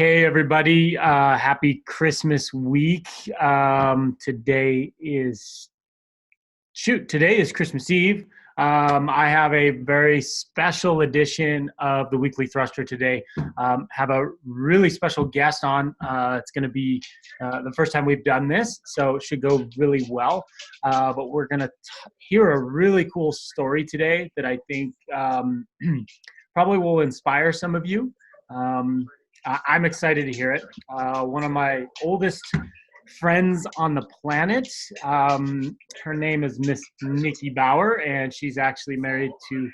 Hey everybody, happy Christmas week. Today is Christmas Eve. I have a very special edition of the Weekly Thruster today. Have a really special guest on. It's going to be the first time we've done this, so it should go really well. But we're going to hear a really cool story today that I think probably will inspire some of you. I'm excited to hear it. One of my oldest friends on the planet, her name is Miss Nikie Bauer, and she's actually married to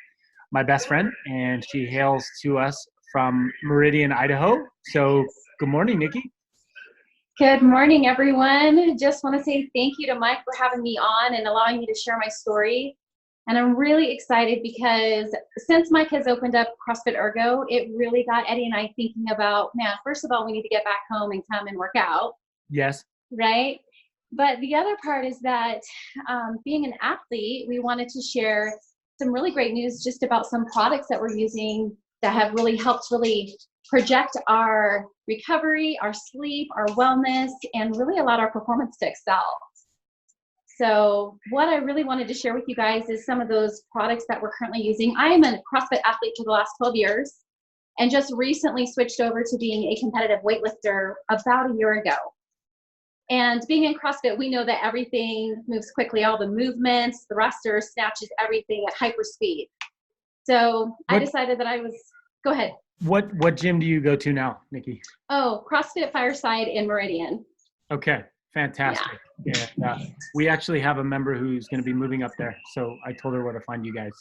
my best friend, and she hails to us from Meridian, Idaho. So good morning, Nikie. Good morning, everyone. Just want to say thank you to Mike for having me on and allowing me to share my story. And I'm really excited because since Mike has opened up CrossFit Ergo, it really got Eddie and I thinking about, man, first of all, we need to get back home and come and work out. Yes. Right? But the other part is that being an athlete, we wanted to share some really great news just about some products that we're using that have really helped project our recovery, our sleep, our wellness, and really allowed our performance to excel. So what I really wanted to share with you guys is some of those products that we're currently using. I am a CrossFit athlete for the last 12 years and just recently switched over to being a competitive weightlifter about a year ago. And being in CrossFit, we know that everything moves quickly, all the movements, thrusters, snatches, everything at hyper speed. So I decided that go ahead. What gym do you go to now, Nikie? Oh, CrossFit Fireside in Meridian. Okay. Fantastic. Yeah. We actually have a member who's going to be moving up there. So I told her where to find you guys.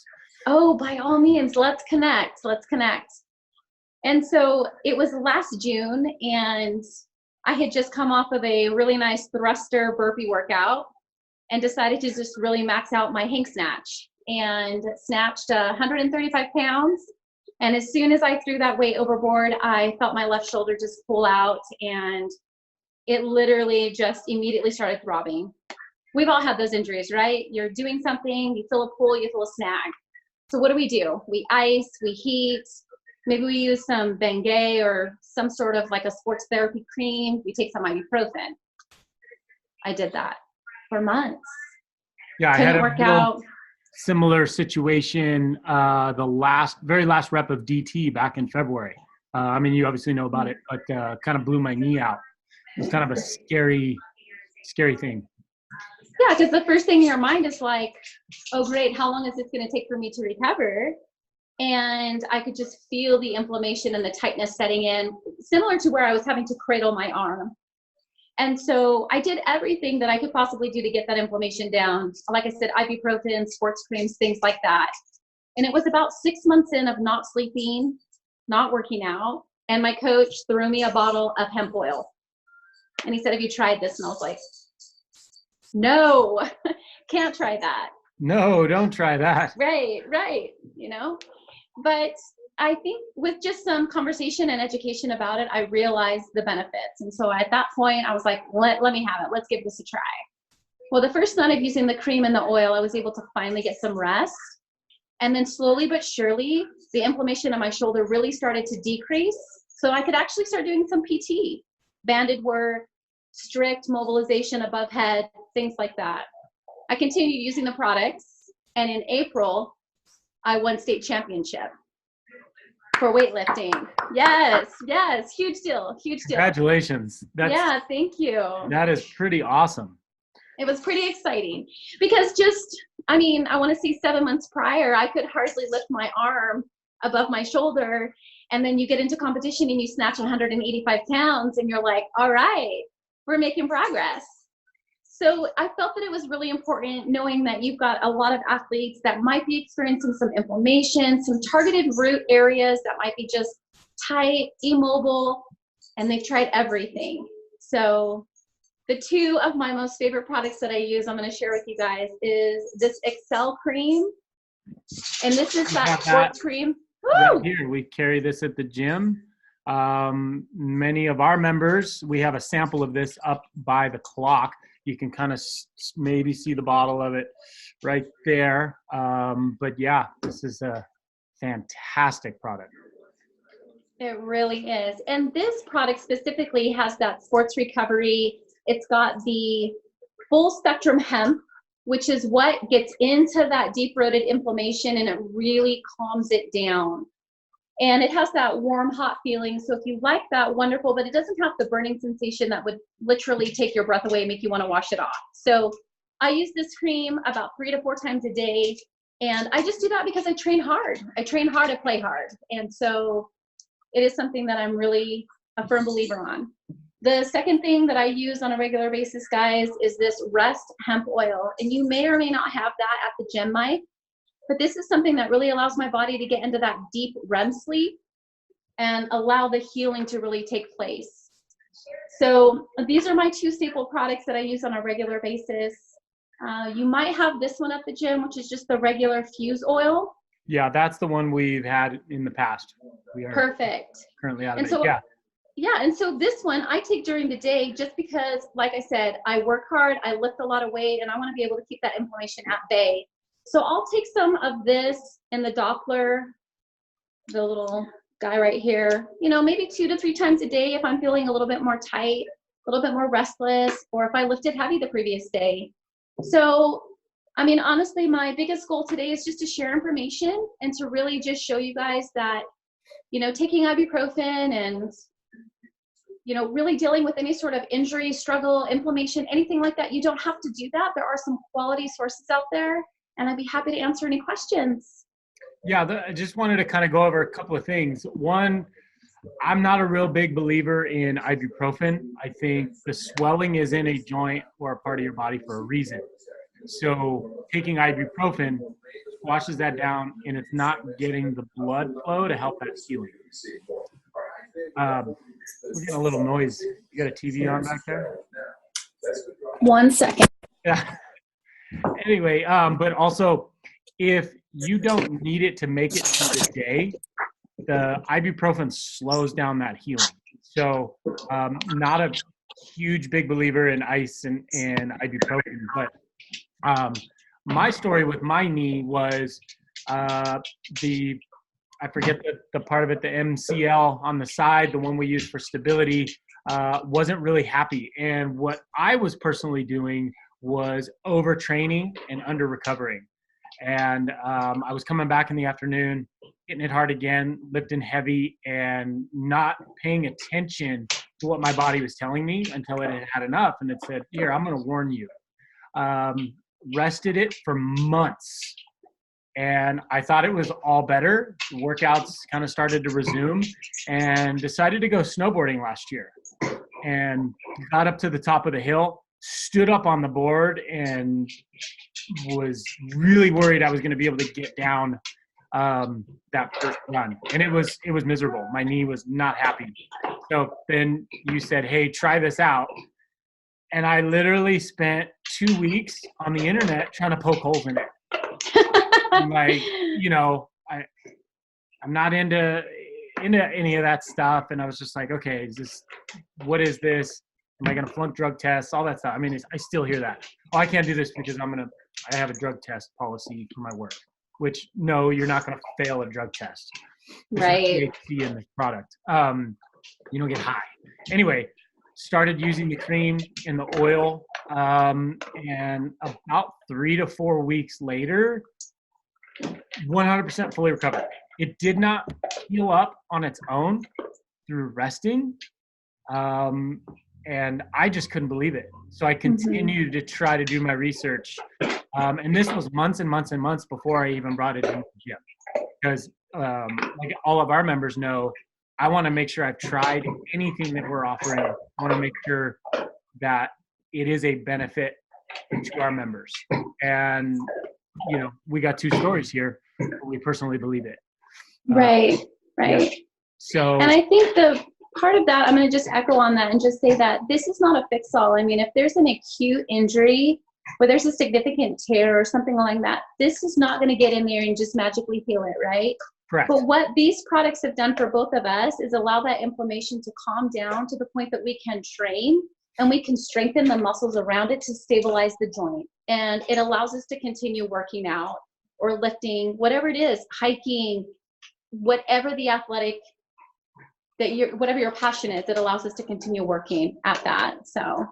Oh, by all means, let's connect. And so it was last June, and I had just come off of a really nice thruster burpee workout and decided to just really max out my hang snatch and snatched 135 pounds. And as soon as I threw that weight overboard, I felt my left shoulder just pull out, and it literally just immediately started throbbing. We've all had those injuries, right? You're doing something, you feel a pull, you feel a snag. So what do? We ice, we heat, maybe we use some Bengay or some sort of like a sports therapy cream. We take some ibuprofen. I did that for months. Yeah, I had a work out. Similar situation, the very last rep of DT back in February. I mean, you obviously know about it, but kind of blew my knee out. It's kind of a scary thing. Yeah, because the first thing in your mind is like, oh, great, how long is this going to take for me to recover? And I could just feel the inflammation and the tightness setting in, similar to where I was having to cradle my arm. And so I did everything that I could possibly do to get that inflammation down. Like I said, ibuprofen, sports creams, things like that. And it was about 6 months in of not sleeping, not working out. And my coach threw me a bottle of hemp oil. And he said, have you tried this? And I was like, no, can't try that. No, don't try that. Right. But I think with just some conversation and education about it, I realized the benefits. And so at that point, I was like, let me have it. Let's give this a try. Well, the first night of using the cream and the oil, I was able to finally get some rest. And then slowly but surely, the inflammation on my shoulder really started to decrease. So I could actually start doing some PT, banded work, strict mobilization above head, things like that. I continued using the products, and in April, I won state championship for weightlifting. Yes, huge deal. Congratulations. Thank you. That is pretty awesome. It was pretty exciting because I want to say 7 months prior, I could hardly lift my arm above my shoulder, and then you get into competition and you snatch 185 pounds, and you're like, all right, we're making progress. So I felt that it was really important knowing that you've got a lot of athletes that might be experiencing some inflammation, some targeted root areas that might be just tight, immobile, and they've tried everything. So the two of my most favorite products that I use, I'm going to share with you guys, is this Excel cream. And this is that sports cream. Right here, we carry this at the gym. Many of our members, we have a sample of this up by the clock. You can kind of maybe see the bottle of it right there. But yeah, this is a fantastic product. It really is. And this product specifically has that sports recovery. It's got the full spectrum hemp, which is what gets into that deep rooted inflammation and it really calms it down. And it has that warm, hot feeling. So if you like that, wonderful, but it doesn't have the burning sensation that would literally take your breath away and make you want to wash it off. So I use this cream about 3 to 4 times a day. And I just do that because I train hard. I train hard, I play hard. And so it is something that I'm really a firm believer on. The second thing that I use on a regular basis, guys, is this Rest Hemp Oil. And you may or may not have that at the gym, Mike. But this is something that really allows my body to get into that deep REM sleep and allow the healing to really take place. So these are my 2 staple products that I use on a regular basis. You might have this one at the gym, which is just the regular Fuse oil. Yeah, that's the one we've had in the past. We are perfect. Currently out of and it. so, yeah. Yeah, and so this one I take during the day just because, like I said, I work hard, I lift a lot of weight, and I want to be able to keep that inflammation at bay. So I'll take some of this in the Doppler, the little guy right here, maybe 2 to 3 times a day if I'm feeling a little bit more tight, a little bit more restless, or if I lifted heavy the previous day. So, I mean, honestly, my biggest goal today is just to share information and to really just show you guys that, taking ibuprofen and, really dealing with any sort of injury, struggle, inflammation, anything like that, you don't have to do that. There are some quality sources out there. And I'd be happy to answer any questions. Yeah, I just wanted to kind of go over a couple of things. One, I'm not a real big believer in ibuprofen. I think the swelling is in a joint or a part of your body for a reason. So taking ibuprofen washes that down, and it's not getting the blood flow to help that healing. We're getting a little noise. You got a TV on back there? 1 second. Yeah. Anyway, but also, if you don't need it to make it through the day, the ibuprofen slows down that healing. So not a huge big believer in ice and ibuprofen, but my story with my knee was I forget the part of it, the MCL on the side, the one we use for stability, wasn't really happy. And what I was personally doing was overtraining and under recovering. And I was coming back in the afternoon, hitting it hard again, lifting heavy, and not paying attention to what my body was telling me until it had had enough. And it said, here, I'm going to warn you. Rested it for months. And I thought it was all better. The workouts kind of started to resume, and decided to go snowboarding last year. And got up to the top of the hill, stood up on the board, and was really worried I was going to be able to get down that first run. And it was miserable. My knee was not happy. So then you said, hey, try this out. And I literally spent 2 weeks on the internet trying to poke holes in it. I'm like, I'm not into any of that stuff. And I was just like, okay, what is this? Am I going to flunk drug tests? All that stuff. I mean, I still hear that. Oh, I can't do this because I have a drug test policy for my work, which no, you're not going to fail a drug test. Right. THC in this product. You don't get high. Anyway, started using the cream and the oil. And about 3 to 4 weeks later, 100% fully recovered. It did not heal up on its own through resting. And I just couldn't believe it. So I continued to try to do my research. And this was months and months and months before I even brought it into the gym. Because like all of our members know, I want to make sure I've tried anything that we're offering. I want to make sure that it is a benefit to our members. And, we got 2 stories here. We personally believe it. Right. Yeah. So, and I think the part of that, I'm going to just echo on that and just say that this is not a fix-all. I mean, if there's an acute injury where there's a significant tear or something like that, this is not going to get in there and just magically heal it, right? Correct. But what these products have done for both of us is allow that inflammation to calm down to the point that we can train and we can strengthen the muscles around it to stabilize the joint. And it allows us to continue working out or lifting, whatever it is, hiking, whatever the athletic whatever your passion is, it allows us to continue working at that. So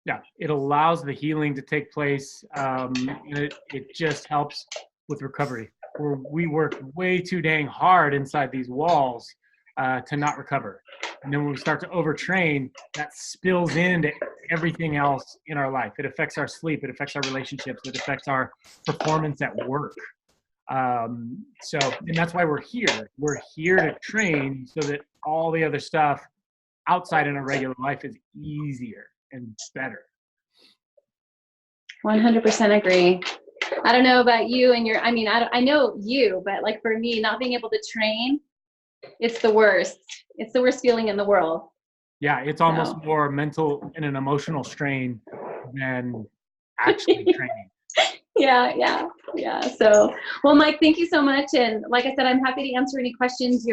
yeah, it allows the healing to take place. And it just helps with recovery. We work way too dang hard inside these walls to not recover. And then when we start to overtrain, that spills into everything else in our life. It affects our sleep. It affects our relationships. It affects our performance at work. And that's why we're here. We're here to train so that all the other stuff outside in our regular life is easier and better. 100% agree. I don't know about you and I know you, but like for me, not being able to train, it's the worst. It's the worst feeling in the world. Yeah, it's almost more mental and an emotional strain than actually training. Yeah. So, well, Mike, thank you so much. And like I said, I'm happy to answer any questions.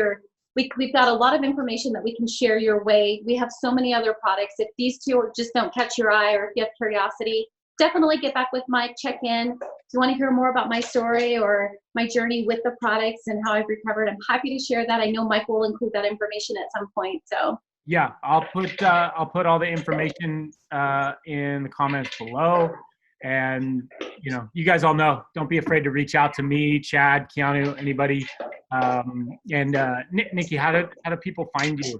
We've got a lot of information that we can share your way. We have so many other products. If these two just don't catch your eye, or if you have curiosity, definitely get back with Mike, check in. If you want to hear more about my story or my journey with the products and how I've recovered, I'm happy to share that. I know Mike will include that information at some point. So yeah, I'll put all the information in the comments below. And you guys all know, don't be afraid to reach out to me, Chad, Keanu, anybody. Nikie, how do people find you?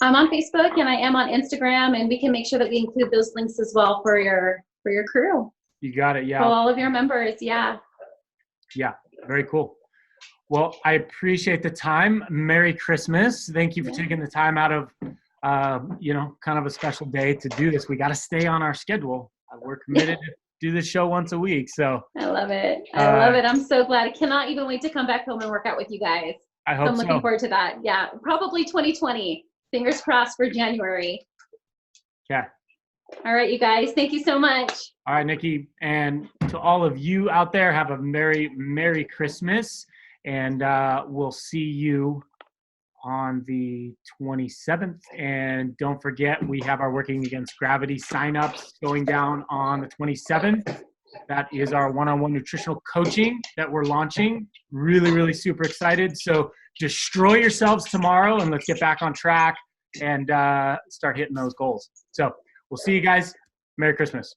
I'm on Facebook and I am on Instagram, and we can make sure that we include those links as well for your crew. You got it. Yeah. For all of your members. Yeah. Yeah. Very cool. Well, I appreciate the time. Merry Christmas. Thank you for taking the time out of, kind of a special day to do this. We got to stay on our schedule. We're committed to do this show once a week. So I love it. I love it. I'm so glad. I cannot even wait to come back home and work out with you guys. I hope I'm looking forward to that. Yeah. Probably 2020. Fingers crossed for January. Okay. All right, you guys. Thank you so much. All right, Nikie. And to all of you out there, have a Merry Christmas. And we'll see you on the 27th. And don't forget, we have our Working Against Gravity signups going down on the 27th. That is our one-on-one nutritional coaching that we're launching. Really, really super excited. So destroy yourselves tomorrow and let's get back on track and start hitting those goals. So we'll see you guys. Merry Christmas.